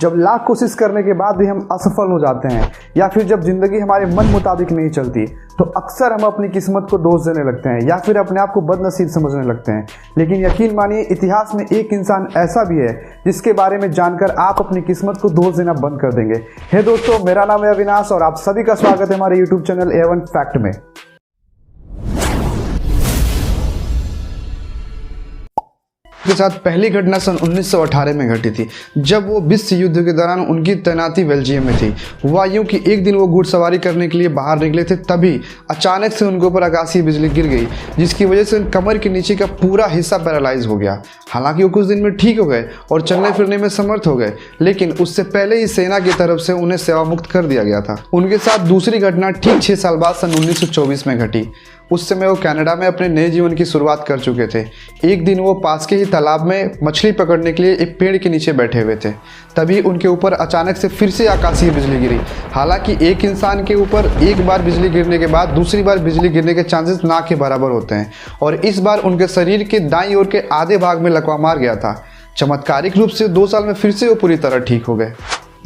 जब लाख कोशिश करने के बाद भी हम असफल हो जाते हैं या फिर जब ज़िंदगी हमारे मन मुताबिक नहीं चलती तो अक्सर हम अपनी किस्मत को दोष देने लगते हैं या फिर अपने आप को बदनसीब समझने लगते हैं। लेकिन यकीन मानिए, इतिहास में एक इंसान ऐसा भी है जिसके बारे में जानकर आप अपनी किस्मत को दोष देना बंद कर देंगे। हे दोस्तों, मेरा नाम है अविनाश और आप सभी का स्वागत है हमारे यूट्यूब चैनल A1 फैक्ट में। के साथ पहली घटना सन 1918 में घटी थी, जब वो विश्व युद्ध के दौरान उनकी तैनाती बेल्जियम में थी। हुआ यूं कि एक दिन वो घुड़सवारी करने के लिए बाहर निकले थे, तभी अचानक से उनके ऊपर आकाशीय बिजली गिर गई, जिसकी वजह से कमर के नीचे का पूरा हिस्सा पैरालाइज हो गया। हालांकि वो कुछ दिन में ठीक हो गए और चलने फिरने में समर्थ हो गए, लेकिन उससे पहले ही सेना की तरफ से उन्हें सेवा मुक्त कर दिया गया था। उनके साथ दूसरी घटना ठीक 6 साल बाद सन 1924 में घटी। उस समय वो कनाडा में अपने नए जीवन की शुरुआत कर चुके थे। एक दिन वो पास के ही तालाब में मछली पकड़ने के लिए एक पेड़ के नीचे बैठे हुए थे, तभी उनके ऊपर अचानक से फिर से आकाशीय बिजली गिरी। हालांकि एक इंसान के ऊपर एक बार बिजली गिरने के बाद दूसरी बार बिजली गिरने के चांसेस ना के बराबर होते हैं, और इस बार उनके शरीर के दाईं ओर के आधे भाग में लकवा मार गया था। चमत्कारिक रूप से 2 साल में फिर से वो पूरी तरह ठीक हो गए।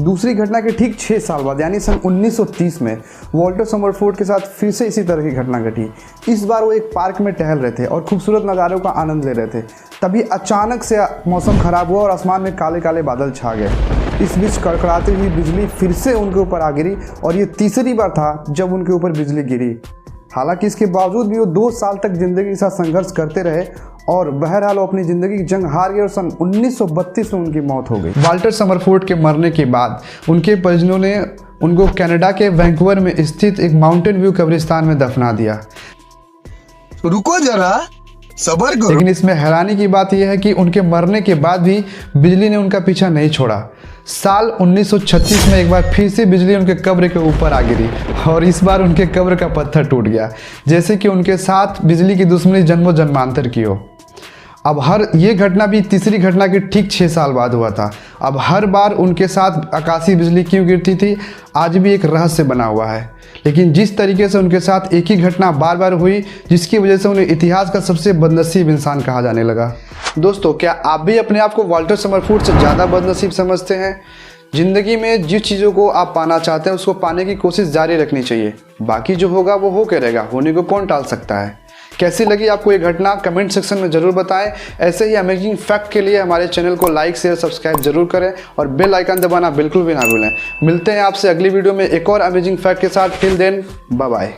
दूसरी घटना के ठीक 6 साल बाद यानी सन 1930 में वॉल्टर समरफोर्ड के साथ फिर से इसी तरह की घटना घटी। इस बार वो एक पार्क में टहल रहे थे और खूबसूरत नज़ारों का आनंद ले रहे थे, तभी अचानक से मौसम खराब हुआ और आसमान में काले काले बादल छा गए। इस बीच कड़कड़ाती हुई बिजली फिर से उनके ऊपर आ गिरी और ये तीसरी बार था जब उनके ऊपर बिजली गिरी। हालांकि इसके बावजूद भी वो 2 साल तक ज़िंदगी के साथ संघर्ष करते रहे और बहरहाल वो अपनी ज़िंदगी की जंग हार गए और सन 1932 में उनकी मौत हो गई। वॉल्टर समरफोर्ड के मरने के बाद उनके परिजनों ने उनको कनाडा के वैंकूवर में स्थित एक माउंटेन व्यू कब्रिस्तान में दफना दिया। रुको जरा, सब्र करो। लेकिन इसमें हैरानी की बात यह है कि उनके मरने के बाद भी बिजली ने उनका पीछा नहीं छोड़ा। साल 1936 में एक बार फिर से बिजली उनके कब्र के ऊपर आ गिरी और इस बार उनके कब्र का पत्थर टूट गया, जैसे कि उनके साथ बिजली की दुश्मनी जन्मों जन्मांतर की हो। अब ये घटना भी तीसरी घटना के ठीक 6 साल बाद हुआ था। अब हर बार उनके साथ आकाशीय बिजली क्यों गिरती थी, आज भी एक रहस्य बना हुआ है। लेकिन जिस तरीके से उनके साथ एक ही घटना बार बार हुई, जिसकी वजह से उन्हें इतिहास का सबसे बदनसीब इंसान कहा जाने लगा। दोस्तों, क्या आप भी अपने आप को वॉल्टर समरफोर्ड से ज़्यादा बदनसीब समझते हैं? ज़िंदगी में जिस चीज़ों को आप पाना चाहते हैं उसको पाने की कोशिश जारी रखनी चाहिए। बाकी जो होगा वो हो के रहेगा, होने को कौन टाल सकता है। कैसी लगी आपको ये घटना, कमेंट सेक्शन में ज़रूर बताएं। ऐसे ही अमेजिंग फैक्ट के लिए हमारे चैनल को लाइक शेयर सब्सक्राइब जरूर करें और बेल आइकन दबाना बिल्कुल भी ना भूलें। मिलते हैं आपसे अगली वीडियो में एक और अमेजिंग फैक्ट के साथ। Till then, bye bye.